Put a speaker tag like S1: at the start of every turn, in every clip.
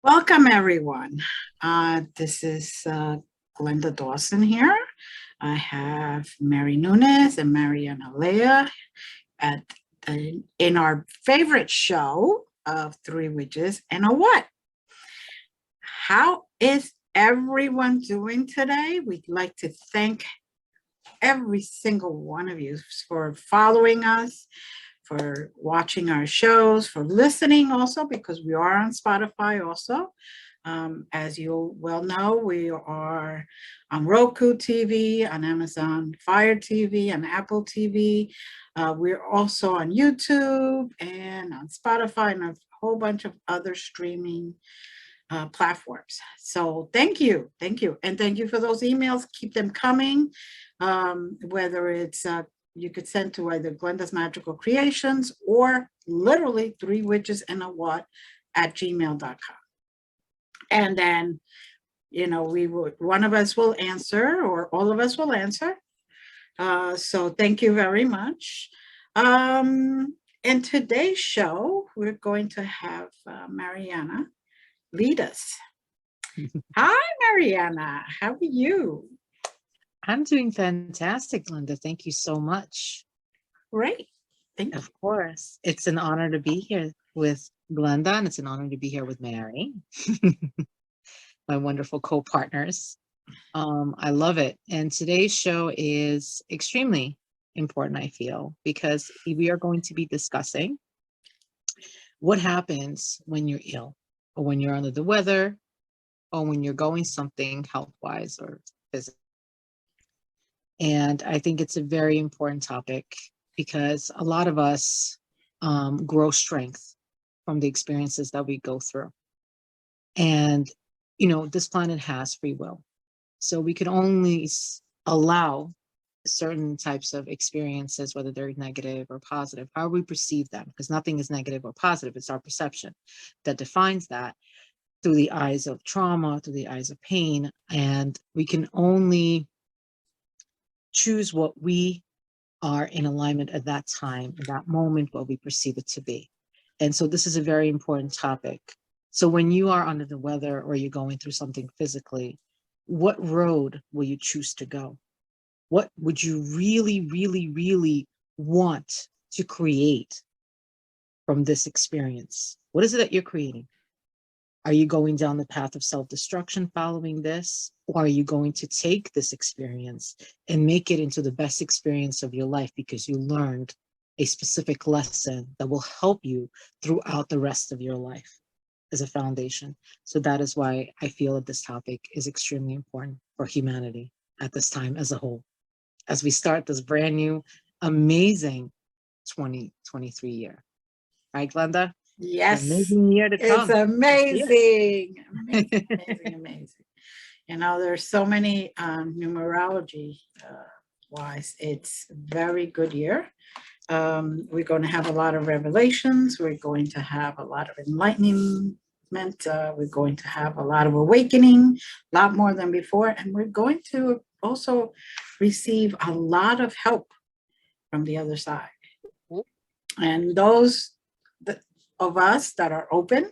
S1: Welcome, everyone. This is Glenda Dawson here. I have Mary Nunez and Marianna Leah in our favorite show of Three Witches and a What. How is everyone doing today? We'd like to thank every single one of you for following us, for watching our shows, for listening also, because we are on Spotify also. As you well know, we are on Roku TV, on Amazon Fire TV, and Apple TV. We're also on YouTube and on Spotify and a whole bunch of other streaming platforms. So thank you. And thank you for those emails. Keep them coming. Whether it's you could send to either Glenda's Magical Creations or literally Three Witches and a What at gmail.com. And then, one of us will answer or all of us will answer. So thank you very much. In today's show, we're going to have Marianna lead us. Hi, Marianna. How are you?
S2: I'm doing fantastic, Glenda. Thank you so much.
S1: Great. Thank you.
S2: Of course. It's an honor to be here with Glenda, and it's an honor to be here with Mary, my wonderful co-partners. I love it. And today's show is extremely important, I feel, because we are going to be discussing what happens when you're ill, or when you're under the weather, or when you're going something health-wise or physically. And I think it's a very important topic because a lot of us grow strength from the experiences that we go through. And, this planet has free will. So we can only allow certain types of experiences, whether they're negative or positive, how we perceive them, because nothing is negative or positive. It's our perception that defines that through the eyes of trauma, through the eyes of pain. And we can only choose what we are in alignment at that time, at that moment, what we perceive it to be. And so this is a very important topic. So when you are under the weather or you're going through something physically, what road will you choose to go? What would you really, really, really want to create from this experience? What is it that you're creating? Are you going down the path of self-destruction following this? Or are you going to take this experience and make it into the best experience of your life because you learned a specific lesson that will help you throughout the rest of your life as a foundation? So that is why I feel that this topic is extremely important for humanity at this time as a whole, as we start this brand new, amazing 2023 year. Right, Glenda?
S1: Yes.
S2: Amazing year to come.
S1: It's amazing. Amazing. There's so many numerology wise. It's a very good year. We're going to have a lot of revelations. We're going to have a lot of enlightenment. We're going to have a lot of awakening, a lot more than before. And we're going to also receive a lot of help from the other side. And those of us that are open,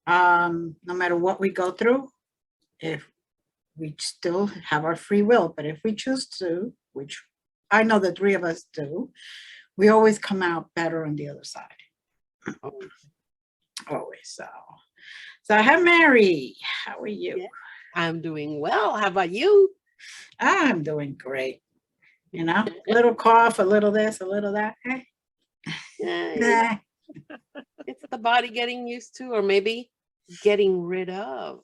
S1: no matter what we go through, if we still have our free will, but if we choose to, which I know the three of us do, we always come out better on the other side. Always. So I have Mary. How are you?
S3: Yeah, I'm doing well. How about you?
S1: I'm doing great. A little cough, a little this, a little that.
S3: Yeah, it's the body getting used to, or maybe getting rid of.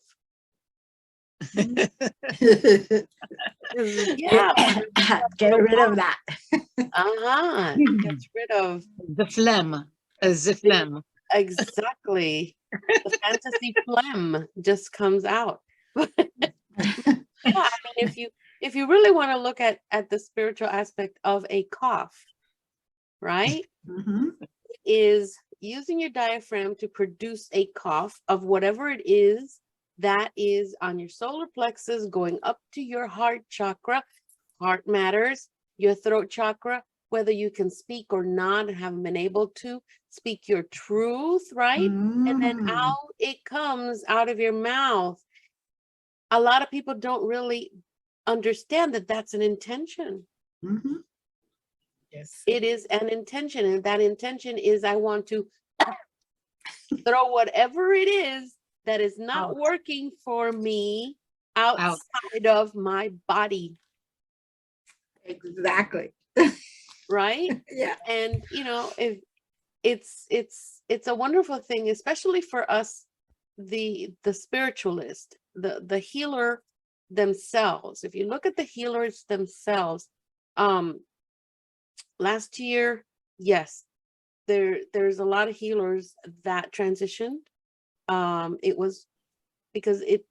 S1: Yeah. Get rid of that.
S3: Gets rid of
S2: the phlegm, as if phlegm.
S3: Exactly. The fantasy phlegm just comes out. Yeah, if you really want to look at the spiritual aspect of a cough, right?
S1: Mm-hmm.
S3: Is using your diaphragm to produce a cough of whatever it is that is on your solar plexus going up to your heart chakra. Heart matters, your throat chakra, whether you can speak or not, and haven't been able to speak your truth, right? And then
S1: Mhm.
S3: out it comes out of your mouth. A lot of people don't really understand that that's an intention.
S1: Mhm. Yes.
S3: It is an intention, and that intention is I want to throw whatever it is that is not
S1: Out.
S3: working for me
S2: Out.
S3: outside of my body,
S1: Exactly.
S3: right?
S1: Yeah.
S3: And if it's a wonderful thing, especially for us, the spiritualist, the healer themselves. If you look at the healers themselves, um last year, yes, there's a lot of healers that transitioned. It was because in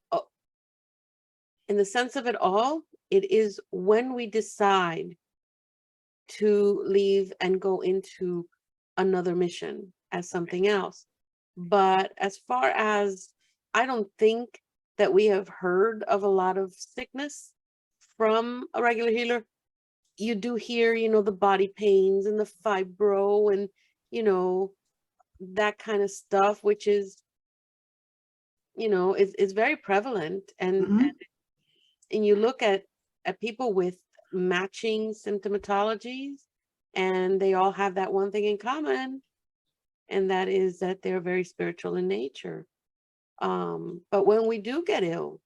S3: the sense of it all, it is when we decide to leave and go into another mission as something else. But as far as, I don't think that we have heard of a lot of sickness from a regular healer. You do hear, the body pains and the fibro and, that kind of stuff, which is, is very prevalent. And
S1: Mhm.
S3: you look at people with matching symptomatologies, and they all have that one thing in common, and that is that they're very spiritual in nature. But when we do get ill,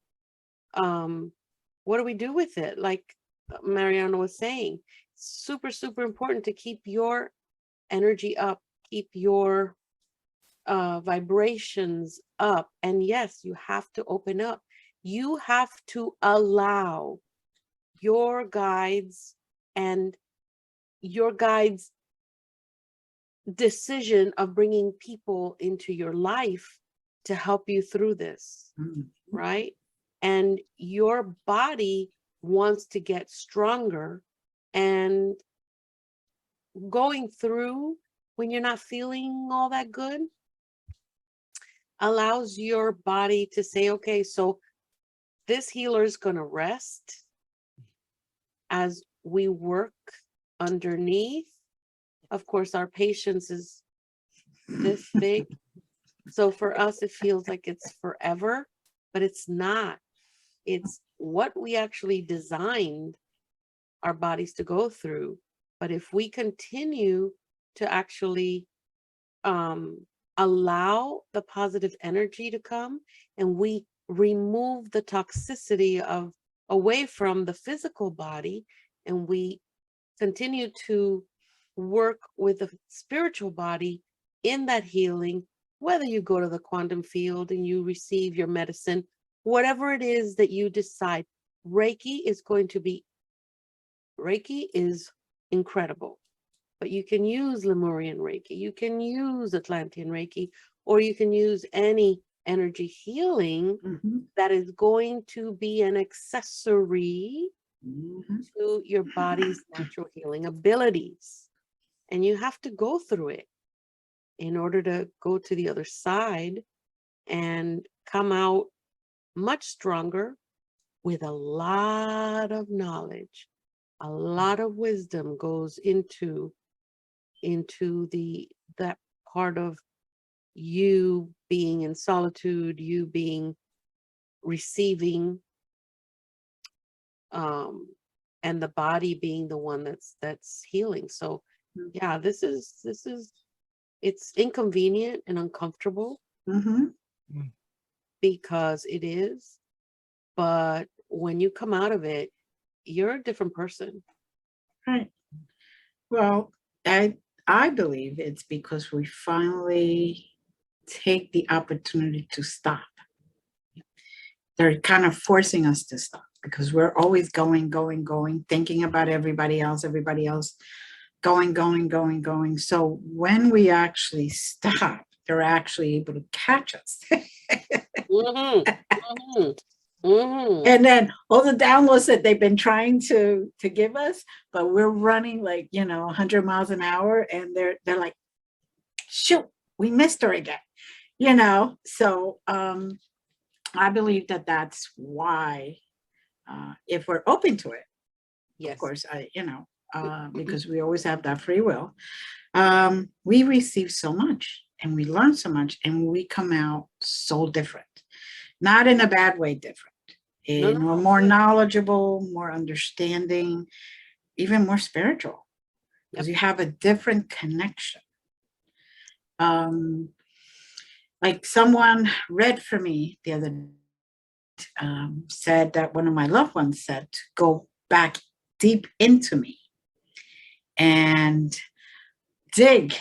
S3: what do we do with it? Like Marianna was saying, super, super important to keep your energy up, keep your vibrations up. And yes, you have to open up. You have to allow your guides and your guides' decision of bringing people into your life to help you through this,
S1: Mhm.
S3: right? And your body wants to get stronger, and going through when you're not feeling all that good allows your body to say, okay, so this healer is going to rest as we work underneath. Of course, our patience is this big. So for us, it feels like it's forever, but it's not. It's what we actually designed our bodies to go through. But if we continue to actually allow the positive energy to come, and we remove the toxicity of away from the physical body, and we continue to work with the spiritual body in that healing, whether you go to the quantum field and you receive your medicine, whatever it is that you decide, Reiki is incredible. But you can use Lemurian Reiki, you can use Atlantean Reiki, or you can use any energy healing
S1: Mhm.
S3: that is going to be an accessory
S1: Mhm.
S3: to your body's natural healing abilities. And you have to go through it in order to go to the other side and come out much stronger with a lot of knowledge. A lot of wisdom goes into that part of you being in solitude, you being receiving, um and the body being the one that's healing. So yeah, this is it's inconvenient and uncomfortable
S1: Mhm.
S3: because it is, but when you come out of it, you're a different person.
S1: Right. Well, I believe it's because we finally take the opportunity to stop. They're kind of forcing us to stop because we're always going, going, going, thinking about everybody else, going, going, going, going. So when we actually stop, they're actually able to catch us.
S3: Mm-hmm. Mm-hmm. Mm-hmm.
S1: And then all the downloads that they've been trying to give us, but we're running like 100 miles an hour, and they're like, shoot, we missed her again. So I believe that that's why, if we're open to it, of
S3: Yes.
S1: course, because we always have that free will, we receive so much and we learn so much and we come out so different, not in a bad way, different.
S3: No,
S1: And
S3: no,
S1: we're
S3: no,
S1: more
S3: good.
S1: knowledgeable, more understanding, even more spiritual, because
S3: Yep.
S1: you have a different connection. Like someone read for me the other said that one of my loved ones said to go back deep into me and dig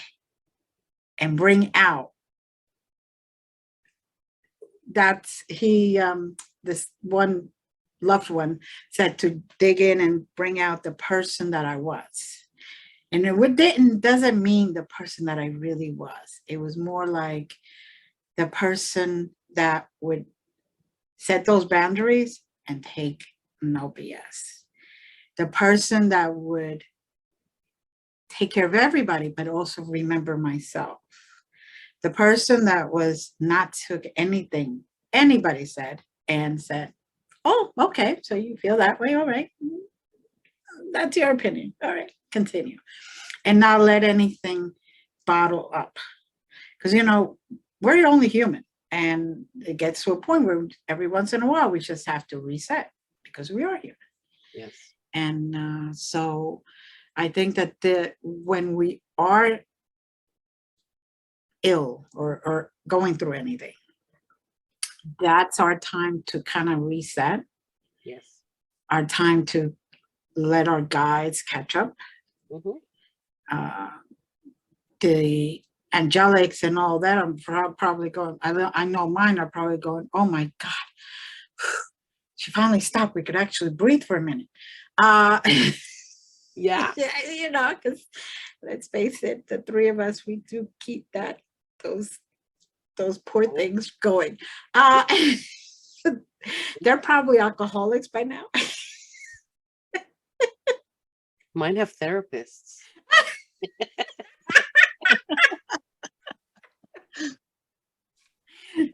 S1: and bring out. That's this one loved one said to dig in and bring out the person that I was. And doesn't mean the person that I really was. It was more like the person that would set those boundaries and take no BS. The person that would take care of everybody, but also remember myself. The person that was not took anything anybody said and said, oh, okay, so you feel that way, all right. That's your opinion. All right, continue. And not let anything bottle up. Because, we're only human. And it gets to a point where every once in a while, we just have to reset because we are human.
S3: Yes.
S1: And so I think that when we are ill or going through anything, that's our time to kind of reset.
S3: Yes.
S1: Our time to let our guides catch up. The angelics and all that, I'm probably going, I know mine are probably going, oh my God, she finally stopped. We could actually breathe for a minute.
S3: Yeah.
S1: Because let's face it, the three of us, we do keep those poor things going. They're probably alcoholics by now.
S3: Mine have therapists.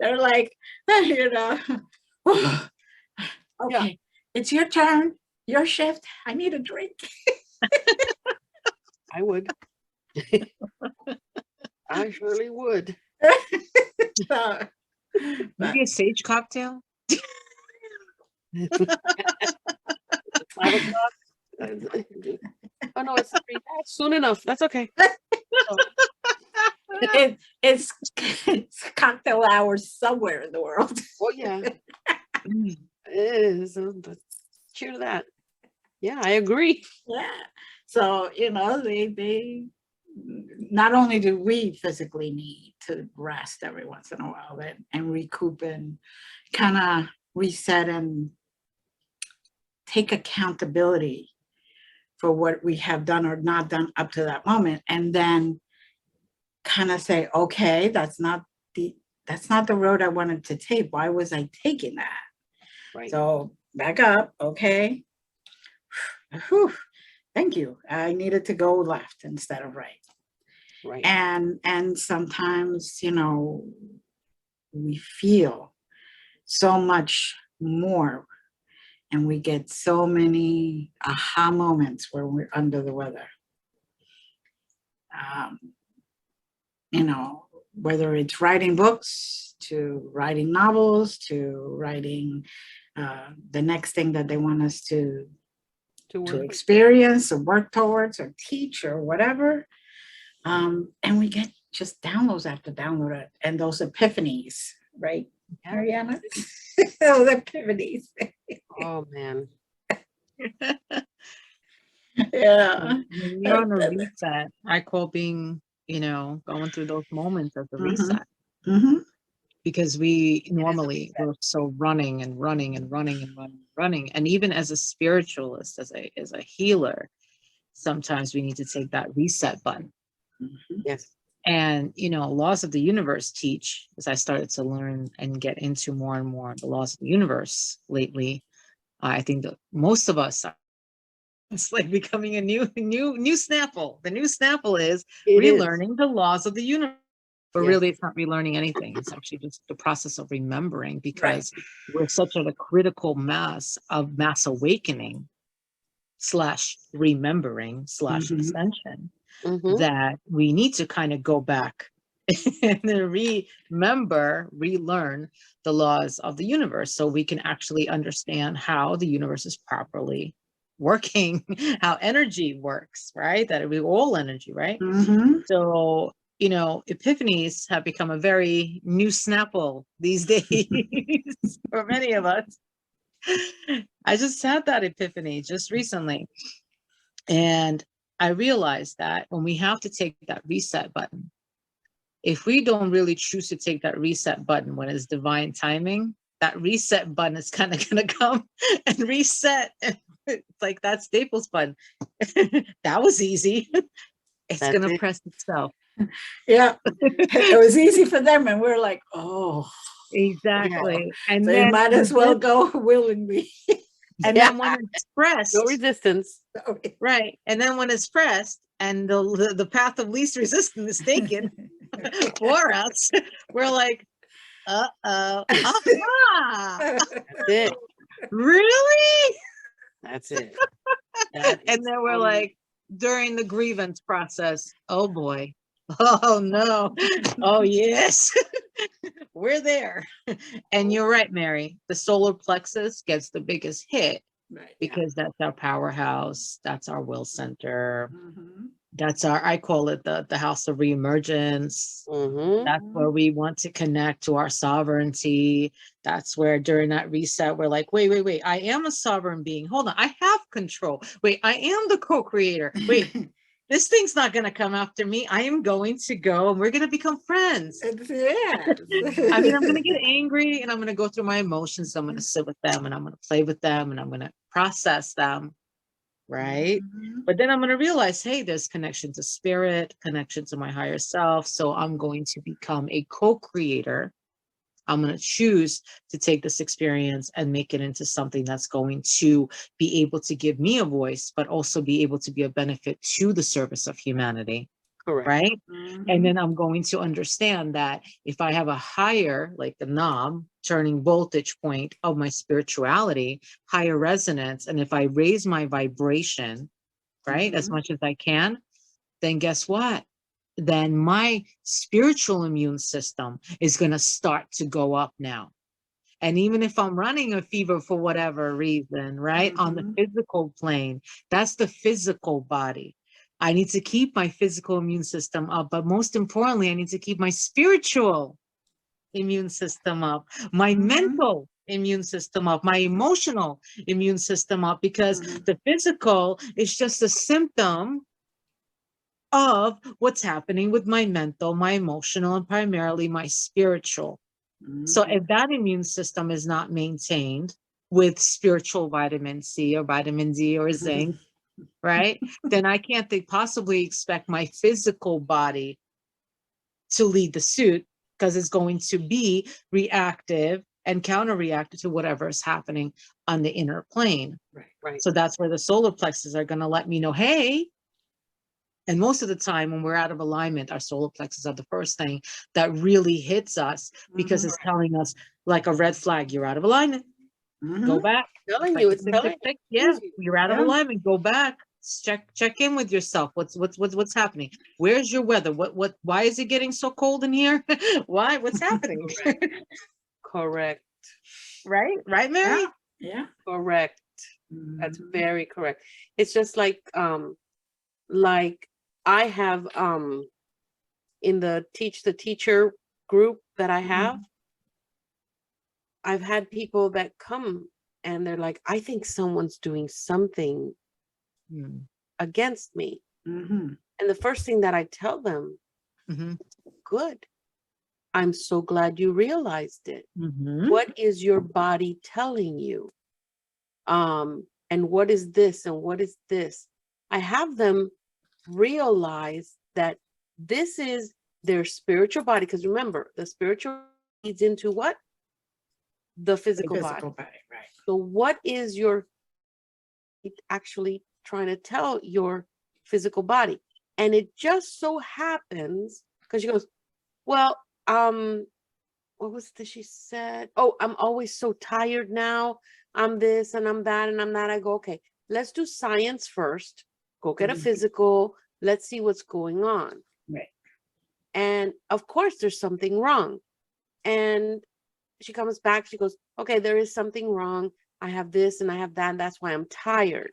S1: They're like, okay,
S3: Yeah.
S1: it's your turn, your shift. I need a drink.
S3: I would. I surely would.
S2: Maybe a sage cocktail.
S3: 5 o'clock. Oh no, it's 3. That's soon enough. That's okay.
S1: It's cocktail hours somewhere in the world.
S3: Oh yeah. It is. Cheer to that. Yeah, I agree.
S1: Yeah. So, they not only do we physically need to rest every once in a while and recoup and kind of reset and take accountability for what we have done or not done up to that moment, and then kind of say, okay, that's not the road I wanted to take. Why was I taking that?
S3: Right.
S1: So back up. Okay. Whew, thank you. I needed to go left instead of right.
S3: Right.
S1: And sometimes, we feel so much more and we get so many aha moments where we're under the weather. Whether it's writing books to writing novels to writing the next thing that they want us to experience or work towards or teach or whatever. And we get just downloads after download and those epiphanies, right, Marianna? Those epiphanies.
S3: Oh man.
S1: Yeah.
S2: When you're on a reset, I call being, going through those moments as a reset.
S1: Mm-hmm.
S2: Because we're so running and running and running and running and running. And even as a spiritualist, as a healer, sometimes we need to take that reset button.
S1: Mm-hmm.
S3: Yes.
S2: And, laws of the universe teach, as I started to learn and get into more and more the laws of the universe lately, I think that most of us are, it's like becoming a new Snapple. The new Snapple is relearning the laws of the universe. But really, it's not relearning anything. It's actually just the process of remembering, because we're such at a critical mass awakening / remembering /
S1: Mhm.
S2: ascension,
S3: Mhm.
S2: that we need to kind of go back and then relearn the laws of the universe so we can actually understand how the universe is properly working, how energy works, right? That we all energy, right?
S1: Mhm.
S2: So, epiphanies have become a very new Snapple these days for many of us. I just had that epiphany just recently. And I realized that when we have to take that reset button, if we don't really choose to take that reset button when it's divine timing, that reset button is kind of going to come and reset. It's like that Staples button. That was easy. It's
S3: That's
S2: going to
S3: it.
S2: press itself.
S1: Yeah, it was easy for them, and we're like, oh,
S2: Exactly. And
S1: so you
S2: then
S1: might as well go willingly.
S2: and
S3: Yeah.
S2: then when it's pressed,
S3: No resistance.
S2: right? And then when it's pressed and the path of least resistance is taken for us, we're like, aha,
S3: That's it.
S2: really?
S3: That's it. That
S2: And
S3: is
S2: then we're
S3: totally-
S2: like, during the grievance process, oh boy, oh no, oh yes, we're there. And you're right, Mary, the solar plexus gets the biggest hit
S1: Right,
S2: because that's our powerhouse, that's our will center,
S1: Mhm.
S2: that's our, I call it the house of reemergence.
S3: Mhm.
S2: That's where we want to connect to our sovereignty. That's where during that reset, we're like, wait, I am a sovereign being. Hold on, I have control. Wait, I am the co-creator. Wait, this thing's not going to come after me. I am going to go and we're going to become friends.
S1: Yes.
S2: I mean, I'm going to get angry and I'm going to go through my emotions. I'm going to sit with them and I'm going to play with them and I'm going to process them. Right.
S1: Mhm.
S2: But then I'm going to realize, hey, there's connection to spirit, connection to my higher self. So I'm going to become a co-creator. I'm going to choose to take this experience and make it into something that's going to be able to give me a voice, but also be able to be a benefit to the service of humanity.
S3: Correct.
S2: Right.
S1: Mhm.
S2: And then I'm going to understand that if I have a higher, like the knob turning voltage point of my spirituality, higher resonance, and if I raise my vibration, right, as
S1: Mhm.
S2: much as I can, then guess what? Then my spiritual immune system is going to start to go up now. And even if I'm running a fever for whatever reason, right, on the
S1: Mhm.
S2: physical plane, that's the physical body. I need to keep my physical immune system up, but most importantly, I need to keep my spiritual immune system up, my
S1: Mhm.
S2: mental immune system up, my emotional immune system up, because
S1: Mhm.
S2: the physical is just a symptom of what's happening with my mental, my emotional, and primarily my spiritual. So
S1: Mhm.
S2: if that immune system is not maintained with spiritual vitamin C or vitamin D or zinc, right, then I can't possibly expect my physical body to lead the suit because it's going to be reactive and counter-reactive to whatever is happening on the inner plane.
S1: Right.
S3: Right.
S2: So that's where the solar plexus are going to let me know, hey, and most of the time when we're out of alignment, our solar plexus are the first thing that really hits us because
S1: Mhm.
S2: it's telling us like a red flag, you're out of alignment, go
S1: Mhm.
S2: back.
S3: Telling
S2: Like
S3: you,
S2: the
S3: it's
S2: tick,
S3: telling
S2: tick,
S3: you.
S2: tick. Yeah,
S3: you.
S2: you're out of
S1: Yeah.
S2: alignment, go back. Check in with yourself. What's happening? Where's your weather? Why is it getting so cold in here? Why? What's happening?
S3: Correct.
S2: Right, Mary?
S1: Yeah. Yeah.
S3: Correct. That's
S1: Mhm.
S3: very correct. It's just like I have in the Teach the Teacher group that I have, I've had people that come and they're like, I think someone's doing something
S2: Mm,
S3: against me.
S1: Mhm.
S3: And the first thing that I tell them,
S2: mhm,
S3: good. I'm so glad you realized it.
S2: mhm.
S3: What is your body telling you? And what is this and what is this? I have them realize that this is their spiritual body. Because remember, the spiritual leads into what? The
S1: The
S3: physical body.
S1: physical body. Right.
S3: So what is your actually trying to tell your physical body? And it just so happens, because she goes, well, what was this she said? Oh, I'm always so tired now. I'm this and I'm that and I'm that. I go, okay, let's do science first. Go get a
S1: Mhm.
S3: physical. Let's see what's going on.
S1: Right.
S3: And of course, there's something wrong. And she comes back. She goes, okay, there is something wrong. I have this and I have that. And that's why I'm tired.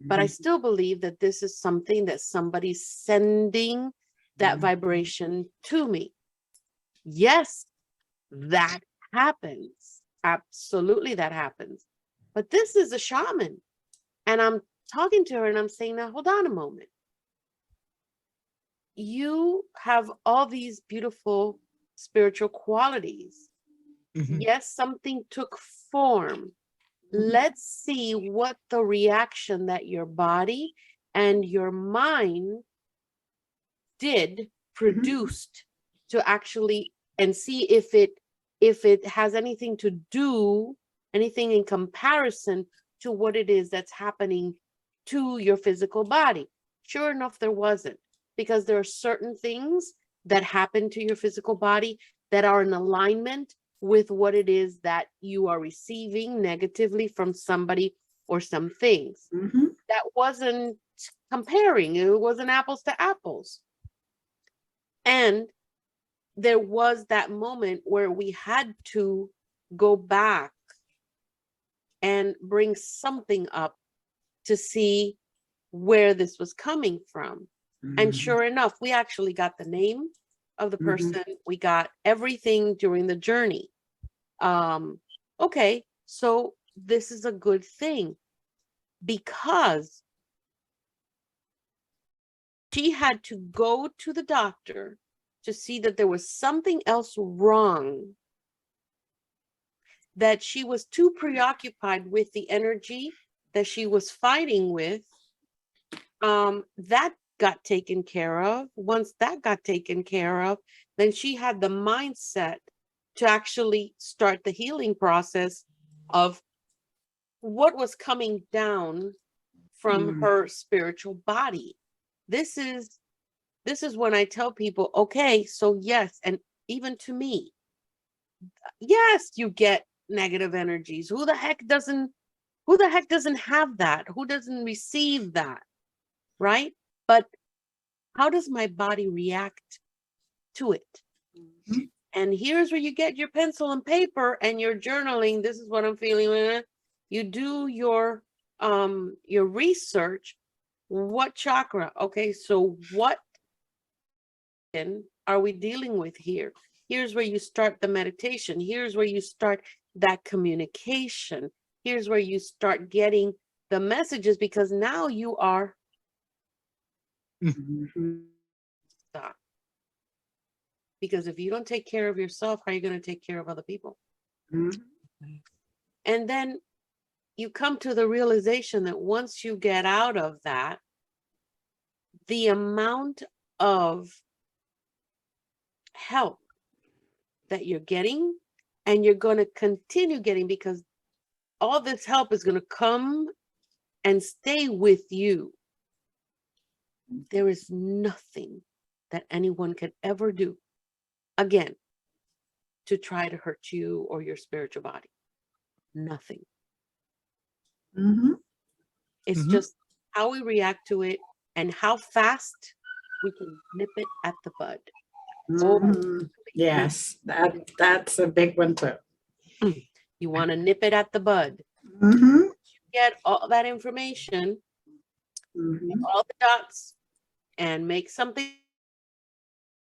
S3: But I
S1: Mhm.
S3: still believe that this is something that somebody's sending that
S1: Mhm.
S3: vibration to me. Yes, that happens. Absolutely, that happens. But this is a shaman. And I'm talking to her and I'm saying, now hold on a moment. You have all these beautiful spiritual qualities.
S2: Mhm.
S3: Yes, something took form. Let's see what the reaction that your body and your mind did produced to actually, and see if it has anything to do, anything in comparison to what it is that's happening to your physical body. Sure enough, there wasn't, because there are certain things that happen to your physical body that are in alignment with what it is that you are receiving negatively from somebody or some things.
S1: Mhm.
S3: That wasn't comparing, it wasn't apples to apples. And there was that moment where we had to go back and bring something up to see where this was coming from. And
S1: Mhm.
S3: sure enough, we actually got the name of the
S1: Mhm.
S3: person. We got everything during the journey. Okay, so this is a good thing, because she had to go to the doctor to see that there was something else wrong, that she was too preoccupied with the energy that she was fighting with. That got taken care of. Once that got taken care of, then she had the mindset to actually start the healing process of what was coming down from
S1: Mhm.
S3: her spiritual body. This is when I tell people, okay, so yes, and even to me, yes, you get negative energies. Who the heck doesn't have that? Who doesn't receive that? Right? But how does my body react to it?
S1: Mhm.
S3: And here's where you get your pencil and paper and you're journaling. This is what I'm feeling. You do your research. What chakra? Okay, so what are we dealing with here? Here's where you start the meditation. Here's where you start that communication. Here's where you start getting the messages, because now you are
S1: Mhm.
S3: stuck. Because if you don't take care of yourself, how are you going to take care of other people?
S1: Mhm.
S3: And then you come to the realization that once you get out of that, the amount of help that you're getting, and you're going to continue getting, because all this help is going to come and stay with you. There is nothing that anyone can ever do again to try to hurt you or your spiritual body. Nothing.
S1: Mhm.
S3: It's
S2: Mhm.
S3: just how we react to it and how fast we can nip it at the bud. Oh,
S1: Mhm. Yes, that's a big one too.
S3: you want to nip it at the bud.
S1: Mhm.
S3: Get all that information,
S1: Mhm.
S3: all the dots, and make something.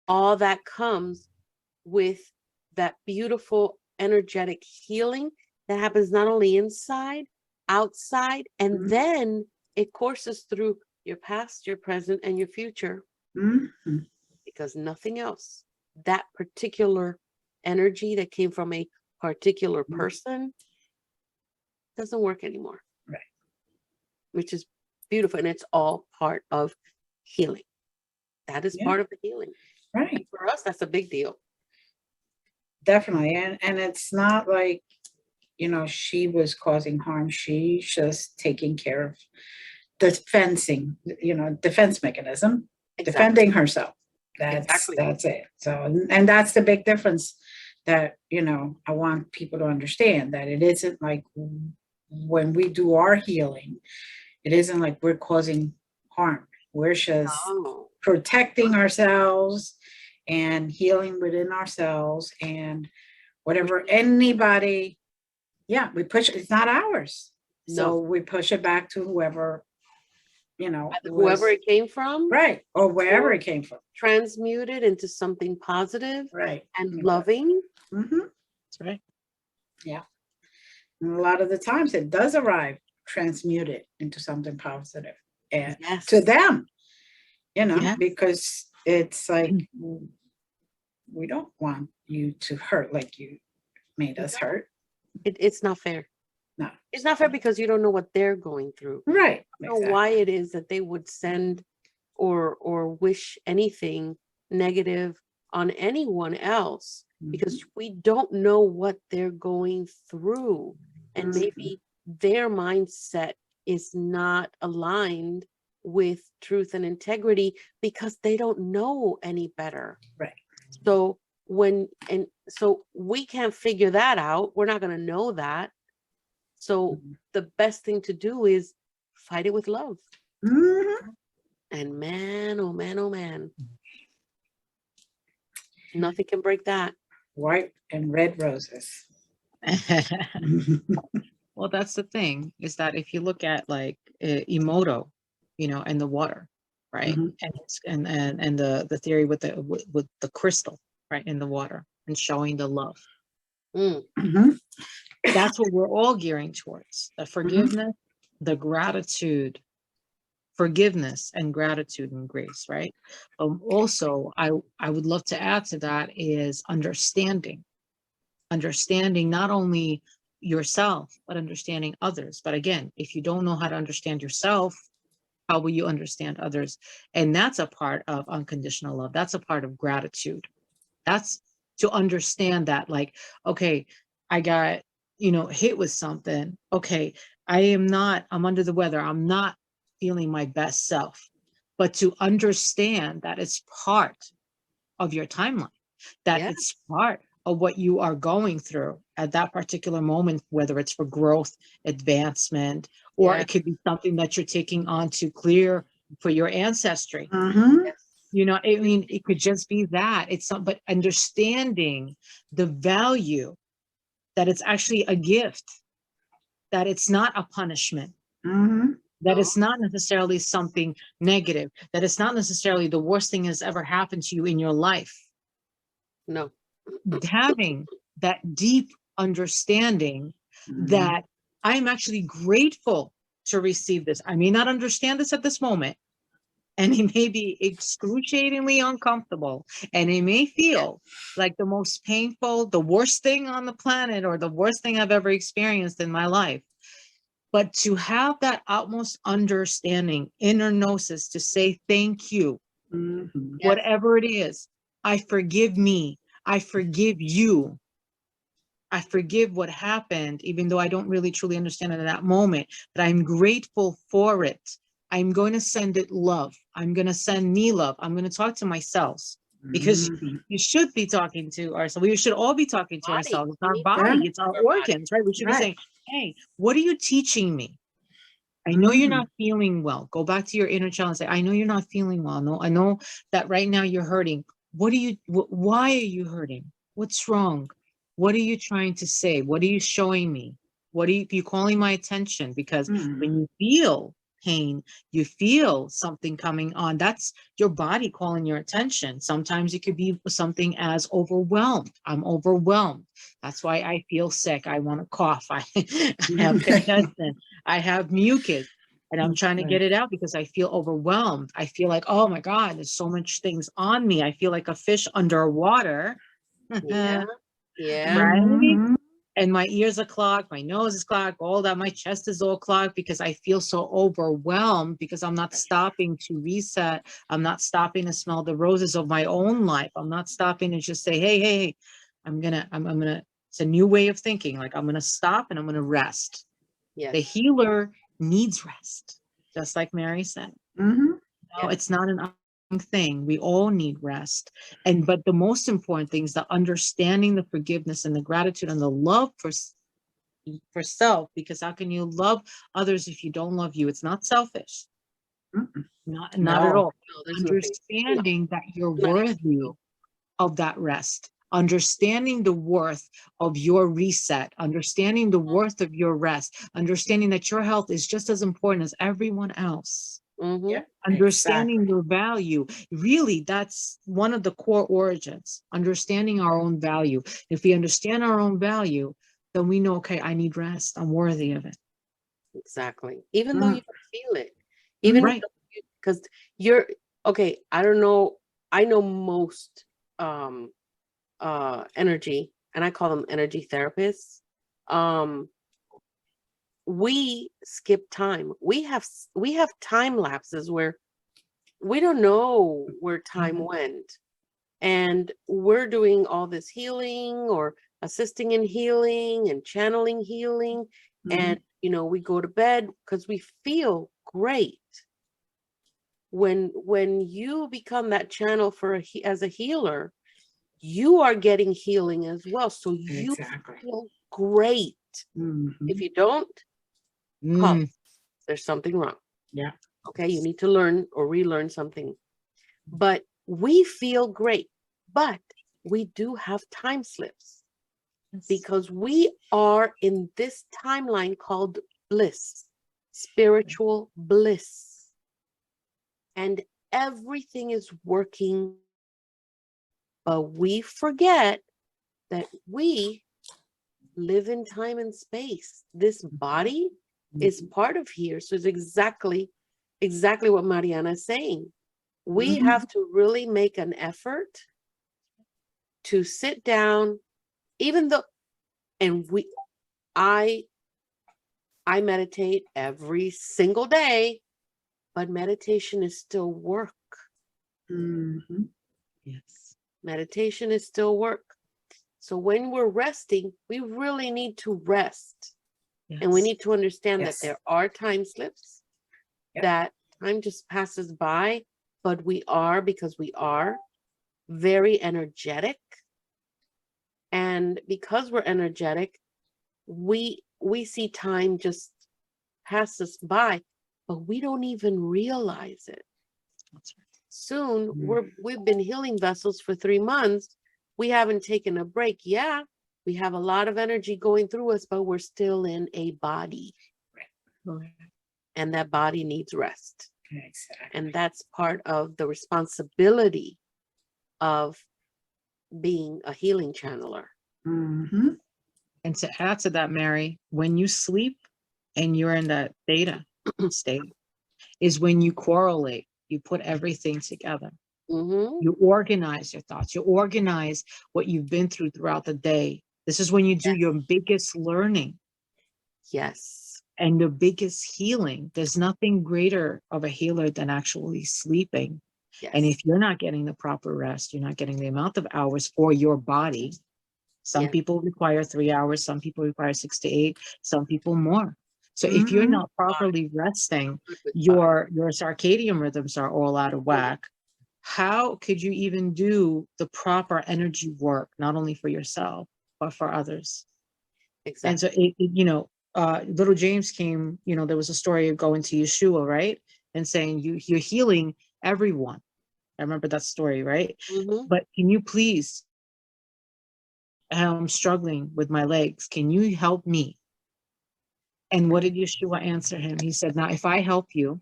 S3: All that comes with that beautiful energetic healing that happens not only inside, outside, and
S1: Mhm.
S3: then it courses through your past, your present, and your future,
S1: Mhm.
S3: because nothing else, that particular energy that came from a particular person, doesn't work anymore,
S1: Right.
S3: which is beautiful. And it's all part of healing. That is
S1: Yeah.
S3: part of the healing.
S1: Right.
S3: And for us, that's a big deal.
S1: Definitely. And it's not like, she was causing harm. She's just taking care of defense mechanism,
S3: Exactly.
S1: defending herself. That's
S3: Exactly.
S1: that's it. So, and that's the big difference that, I want people to understand, that it isn't like when we do our healing, It isn't like we're causing harm. We're just
S3: Oh,
S1: protecting ourselves and healing within ourselves, and whatever anybody, yeah, we push it's not ours. So
S3: no.
S1: we push it back to whoever,
S3: Whoever
S1: was
S3: it came from,
S1: right, or wherever
S3: or
S1: it came from.
S3: transmute it into something positive
S1: Right.
S3: and loving.
S1: Mm-hmm.
S2: That's right.
S1: Yeah. And a lot of the times it does arrive transmuted into something positive and
S3: Yes.
S1: to them,
S2: Yeah.
S1: because it's like we don't want you to hurt like you made us hurt.
S3: It's not fair.
S1: No.
S3: It's not fair because you don't know what they're going through.
S1: Right.
S3: You don't know why it is that they would send or wish anything negative on anyone else, because we don't know what they're going through, and maybe their mindset is not aligned with truth and integrity because they don't know any better.
S1: Right.
S3: So so we can't figure that out. We're not going to know that. So the best thing to do is fight it with love.
S1: Mm-hmm.
S3: And man, oh man, oh man. Nothing can break that.
S1: White and red roses.
S2: Well, that's the thing, is that if you look at like Emoto, and the water, right?
S1: Mhm.
S2: And the theory with the crystal, right, in the water, and showing the love.
S1: Mhm.
S2: That's what we're all gearing towards. The forgiveness, the gratitude, forgiveness and gratitude and grace, right? Also, I would love to add to that is understanding not only yourself, but understanding others. But again, if you don't know how to understand yourself, how will you understand others? And that's a part of unconditional love. That's a part of gratitude. That's to understand that, like, okay, I got, hit with something. Okay, I'm under the weather. I'm not feeling my best self. But to understand that it's part of your timeline, that
S3: Yeah.
S2: it's part of what you are going through at that particular moment, whether it's for growth, advancement, or it could be something that you're taking on to clear for your ancestry.
S1: Mhm.
S2: I mean, it could just be that. It's not, but understanding the value, that it's actually a gift, that it's not a punishment,
S1: Mhm.
S2: that it's not necessarily something negative, that it's not necessarily the worst thing that's ever happened to you in your life.
S3: No.
S2: Having that deep understanding that I'm actually grateful to receive this. I may not understand this at this moment, and it may be excruciatingly uncomfortable, and it may feel like the most painful, the worst thing on the planet, or the worst thing I've ever experienced in my life. But to have that utmost understanding, inner gnosis, to say thank you,
S1: Mhm.
S2: whatever it is. I forgive me. I forgive you. I forgive what happened, even though I don't really truly understand it at that moment, but I'm grateful for it. I'm going to send it love. I'm going to send me love. I'm going to talk to myself, because
S1: Mhm.
S2: you should be talking to ourselves. We should all be talking to
S3: Body.
S2: ourselves. It's
S3: We
S2: our
S3: need
S2: body.
S1: to
S2: It's our
S3: our body.
S2: organs, right? We should be
S1: Right.
S2: saying, hey, what are you teaching me? I know you're not feeling well. Go back to your inner child and say, I know you're not feeling well. No, I know that right now you're hurting. Why are you hurting? What's wrong? What are you trying to say? What are you showing me? What are you calling my attention? Because when you feel pain, you feel something coming on. That's your body calling your attention. Sometimes it could be something as overwhelmed. I'm overwhelmed. That's why I feel sick. I want to cough. I have congestion. I have mucus, and I'm trying to get it out because I feel overwhelmed. I feel like, oh my God, there's so much things on me. I feel like a fish underwater.
S3: Yeah. Yeah.
S2: Right?
S1: Mhm.
S2: And my ears are clogged, my nose is clogged, all that, my chest is all clogged because I feel so overwhelmed, because I'm not stopping to reset. I'm not stopping to smell the roses of my own life. I'm not stopping to just say, hey, I'm gonna, it's a new way of thinking. Like, I'm gonna stop and I'm gonna rest.
S3: Yes.
S2: The healer needs rest, just like Mary said.
S1: Mhm.
S2: No, it's not an thing. We all need rest. But the most important thing is the understanding, the forgiveness, and the gratitude and the love for for self, because how can you love others if you don't love you? It's not selfish.
S1: Mm-mm.
S2: Not at
S1: No.
S2: all.
S3: No, there's nothing.
S2: Understanding that you're
S3: Not even
S2: worthy of that rest, understanding the worth of your reset, understanding the worth of your rest, understanding that your health is just as important as everyone else.
S3: Mm-hmm.
S2: Understanding
S1: Exactly.
S2: your value. Really, that's one of the core origins, understanding our own value. If we understand our own value, then we know, okay, I need rest. I'm worthy of it.
S3: Exactly. Even though
S1: Mm.
S3: you don't feel it, even
S2: Right.
S3: because you're okay. I don't know. I know most energy, and I call them energy therapists. Um, we skip time. We have time lapses where we don't know where time went, and we're doing all this healing or assisting in healing and channeling healing, and we go to bed because we feel great. When you become that channel for as a healer, you are getting healing as well, so you
S1: Exactly.
S3: feel great.
S1: Mhm.
S3: If you don't, call. There's something wrong.
S1: Yeah.
S3: Okay, you need to learn or relearn something. But we feel great, but we do have time slips because we are in this timeline called bliss, spiritual bliss, and everything is working. But we forget that we live in time and space. This body is part of here. So it's exactly what Marianna is saying. We have to really make an effort to sit down, even though, and I meditate every single day, but meditation is still work.
S1: Mhm.
S2: Yes.
S3: Meditation is still work. So when we're resting, we really need to rest. And we need to understand
S1: Yes.
S3: that there are time slips, that time just passes by, but because we are very energetic. And because we're energetic, we see time just pass us by, but we don't even realize it.
S2: That's right.
S3: Soon we've been healing vessels for 3 months. We haven't taken a break. Yeah, we have a lot of energy going through us, but we're still in a body.
S2: Right.
S3: And that body needs rest.
S1: Exactly.
S3: And that's part of the responsibility of being a healing channeler.
S1: Mhm.
S2: And to add to that, Mary, when you sleep and you're in that theta state, is when you correlate, you put everything together.
S3: Mm-hmm.
S2: You organize your thoughts, you organize what you've been through throughout the day. This is when you do your biggest learning
S3: Yes.
S2: and your biggest healing. There's nothing greater of a healer than actually sleeping.
S3: Yes.
S2: And if you're not getting the proper rest, you're not getting the amount of hours for your body. Some people require 3 hours, some people require 6 to 8, some people more. So if you're not properly resting, your circadian rhythms are all out of whack. How could you even do the proper energy work, not only for yourself, but for others?
S3: Exactly.
S2: And so, little James came, there was a story of going to Yeshua, right? And saying, you're healing everyone. I remember that story, right?
S3: Mm-hmm.
S2: But can you please, I'm struggling with my legs. Can you help me? And what did Yeshua answer him? He said, now, if I help you,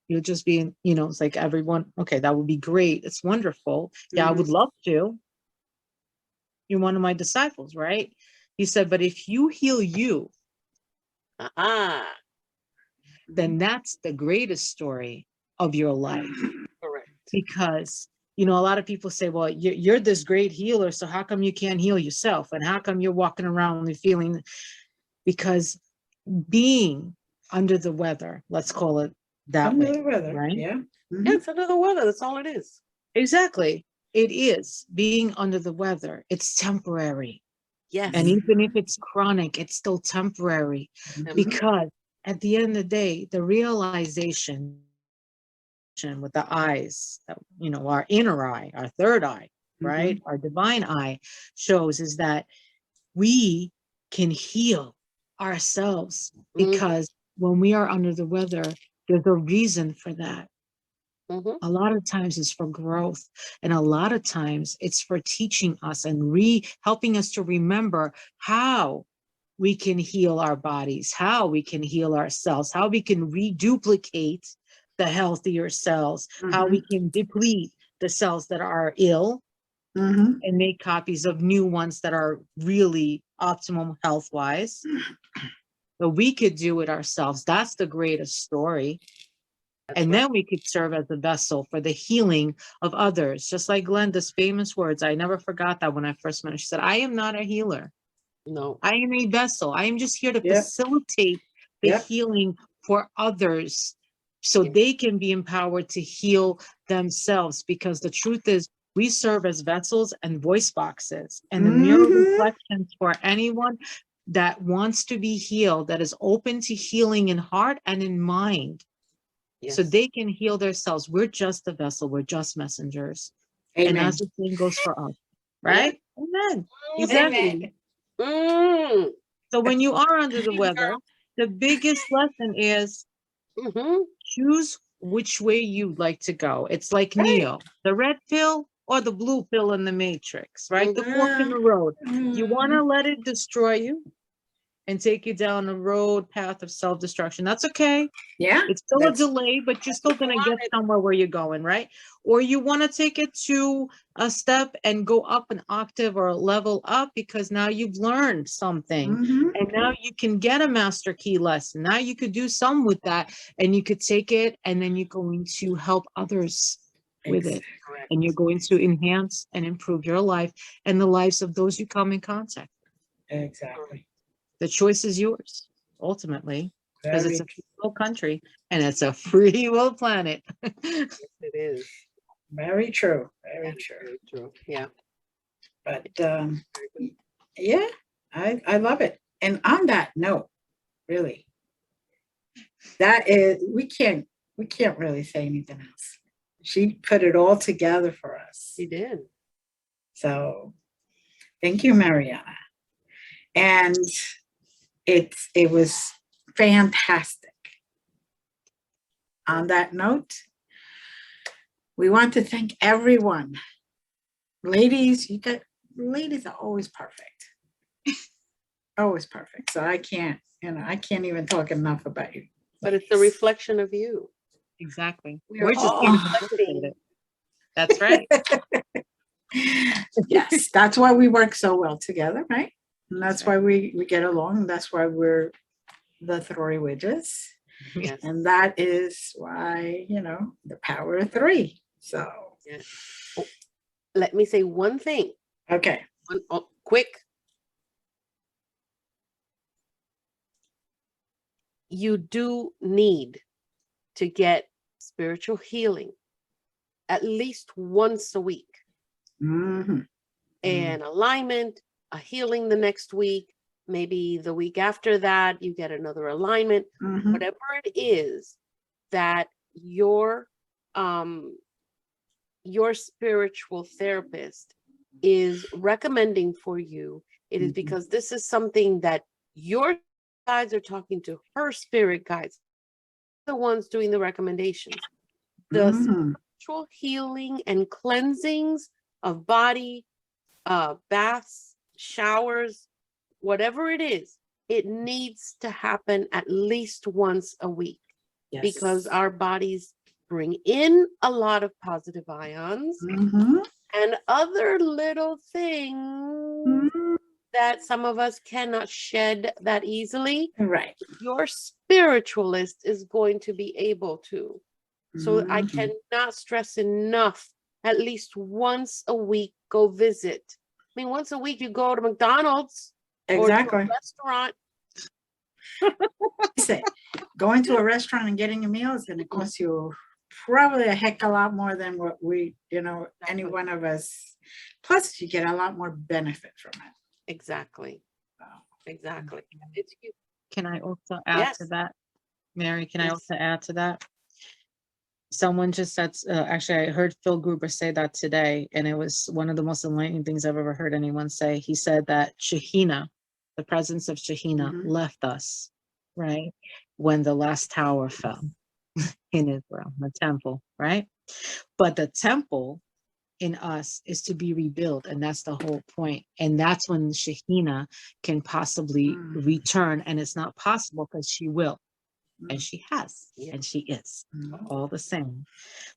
S2: you'll just be in, it's like everyone, okay, that would be great. It's wonderful. Yeah, I would love to. You're one of my disciples, right? He said, but if you heal you, then that's the greatest story of your life.
S3: Correct.
S2: Because, a lot of people say, well, you're this great healer, so how come you can't heal yourself? And how come you're walking around and feeling, because being under the weather, let's call it that
S1: Under
S2: way,
S1: the weather.
S2: right?
S1: Yeah.
S3: Yeah, it's under the weather. That's all it is.
S2: Exactly. It is being under the weather. It's temporary.
S3: Yes.
S2: And even if it's chronic, it's still temporary. Because at the end of the day, the realization with the eyes, our inner eye, our third eye, right? Our divine eye shows is that we can heal ourselves,
S3: Mhm.
S2: because when we are under the weather, there's a reason for that.
S3: Mhm.
S2: A lot of times it's for growth, and a lot of times it's for teaching us and helping us to remember how we can heal our bodies, how we can heal ourselves, how we can reduplicate the healthier cells, how we can deplete the cells that are ill
S1: Mhm.
S2: and make copies of new ones that are really optimum health wise. But we could do it ourselves. That's the greatest story.
S3: That's
S2: And
S3: right.
S2: then we could serve as a vessel for the healing of others. Just like Glenda's famous words. I never forgot that when I first met her. She said, I am not a healer.
S3: No.
S2: I am a vessel. I am just here to
S1: Yep.
S2: facilitate the
S1: Yep.
S2: healing for others so
S3: Yeah.
S2: they can be empowered to heal themselves. Because the truth is, we serve as vessels and voice boxes and the mirror
S1: Mhm.
S2: reflections for anyone that wants to be healed, that is open to healing in heart and in mind, so
S3: Yes.
S2: they can heal themselves. We're just a vessel. We're just messengers. And
S1: Amen.
S2: as the same goes for us, right? Amen.
S3: Mhm.
S2: Exactly.
S3: Mm.
S2: So when you are under the weather, the biggest lesson is
S3: Mhm.
S2: choose which way you'd like to go. It's like
S1: Right.
S2: Neo, the red pill or the blue pill in the Matrix, right? The fork in the road. You want to let it destroy you and take you down a road path of self-destruction. That's okay.
S1: Yeah.
S2: It's still a
S1: That's-
S2: delay, but you're still going to get somewhere where you're going, right? Or you want to take it to a step and go up an octave or a level up because now you've learned something.
S1: Mhm.
S2: And now you can get a master key lesson. Now you could do some with that and you could take it and then you're going to help others with it.
S3: Correct.
S2: And you're going to enhance and improve your life and the lives of those you come in contact.
S1: Exactly.
S2: The choice is yours, ultimately, because it's a
S1: Very,
S2: free will country and it's a free will planet.
S3: Yes, it is.
S1: very true. Very
S3: That is
S1: true.
S3: very true. Yeah.
S1: But yeah, I love it. And on that note, really, that is we can't really say anything else. She put it all together for us.
S3: She did.
S1: So thank you, Marianna. And it was fantastic. On that note, we want to thank everyone. Ladies, ladies are always perfect. Always perfect. So I can't even talk enough about you.
S3: But it's a reflection of you.
S2: Exactly.
S3: We are
S2: We're just
S3: all
S2: here to
S3: reflecting.
S2: facilitate it. That's right.
S1: Yes, that's why we work so well together, right? And that's
S2: That's
S1: why we get along. That's why we're the three witches.
S3: Yes.
S1: And that is why, the power of three. So,
S3: Yes. Oh, let me say one thing.
S1: okay.
S3: Quick. You do need to get spiritual healing at least once a week.
S1: Mhm.
S3: An alignment, a healing the next week, maybe the week after that, you get another alignment.
S1: Mhm.
S3: Whatever it is that your spiritual therapist is recommending for you, it is
S1: Mhm.
S3: because this is something that your guides are talking to her spirit guides, the ones doing the recommendations. The
S1: Mhm.
S3: spiritual healing and cleansings of body, baths, showers, whatever it is, it needs to happen at least once a week
S1: Yes.
S3: because our bodies bring in a lot of positive ions
S1: Mhm.
S3: and other little things
S1: Mhm.
S3: that some of us cannot shed that easily.
S1: Right.
S3: Your spiritualist is going to be able to. So I
S1: Mhm.
S3: cannot stress enough, at least once a week, go visit. I mean, once a week you go to McDonald's or to
S1: Exactly.
S3: a restaurant.
S1: Say, going to a restaurant and getting a meal is going to cost you probably a heck of a lot more than what any one of us. Plus, you get a lot more benefit from it.
S3: Exactly.
S1: Wow.
S3: Exactly. It's you.
S2: Can I also add
S3: Yes.
S2: to that? Mary, can I
S3: Yes.
S2: also add to that? Someone just said, actually, I heard Phil Gruber say that today, and it was one of the most enlightening things I've ever heard anyone say. He said that Shahina the presence of Shekhinah
S1: Mhm.
S2: left us, right? When the last tower fell in Israel, the temple, right? But the temple in us is to be rebuilt, and that's the whole point. And that's when Shekhinah can possibly
S1: Mm.
S2: return, and it's not possible because she will, and
S1: Mm.
S2: she has,
S3: Yeah.
S2: and she is
S1: Mm.
S2: all the same.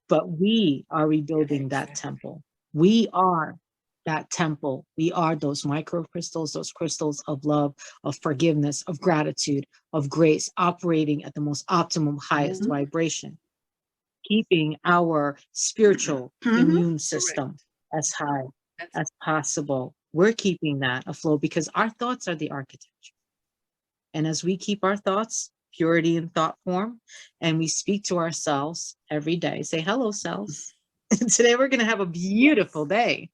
S2: But we are rebuilding that
S1: Exactly.
S2: temple. We are that temple. We are those microcrystals, those crystals of love, of forgiveness, of gratitude, of grace, operating at the most optimum, highest
S1: Mhm.
S2: vibration, keeping our spiritual
S1: Mhm.
S2: immune system as high
S3: That's
S2: as possible. We're keeping that afloat because our thoughts are the architecture. And as we keep our thoughts, purity in thought form, and we speak to ourselves every day, say, hello, cells. Today we're going to have a beautiful day.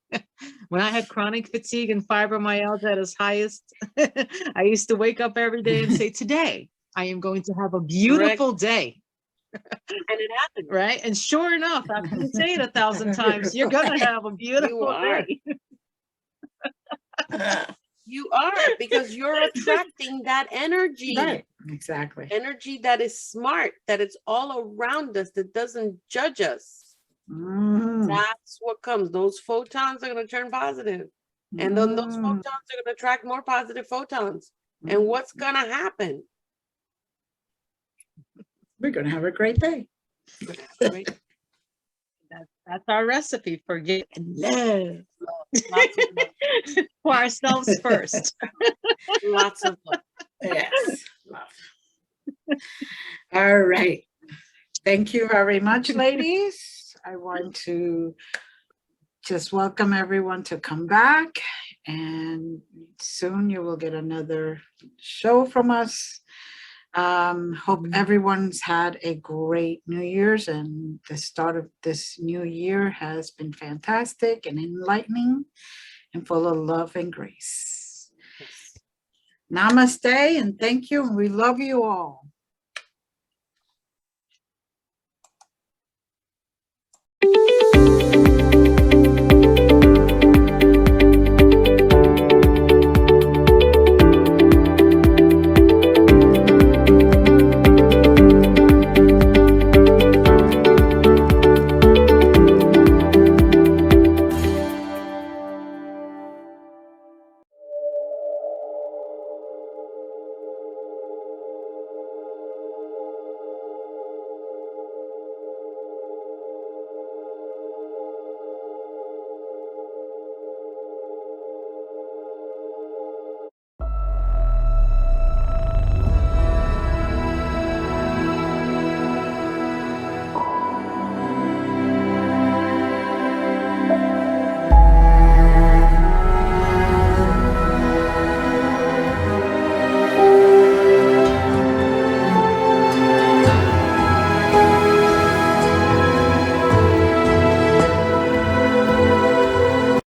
S2: When I had chronic fatigue and fibromyalgia at its highest, I used to wake up every day and say, today I am going to have a beautiful day.
S3: and it happened.
S2: Right? And sure enough, after you say it 1,000 times, you're going to have a beautiful
S3: are.
S2: day.
S3: You are, because you're attracting that energy.
S1: Right. Exactly.
S3: Energy that is smart, that it's all around us, that doesn't judge us.
S1: Mm.
S3: That's what comes. Those photons are going to turn positive. And then those
S1: Mm.
S3: photons are going to attract more positive photons. And what's going to happen?
S1: We're going to have a great day.
S3: Right?
S2: That's our recipe. Forget and love.
S3: Lots of love.
S2: For ourselves first.
S3: Lots of love.
S1: Yes. Love. All right. Thank you very much, ladies. I want to just welcome everyone to come back. And soon you will get another show from us. Hope everyone's had a great New Year's, and the start of this new year has been fantastic and enlightening and full of love and grace.
S3: Yes.
S1: Namaste and thank you. And we love you all.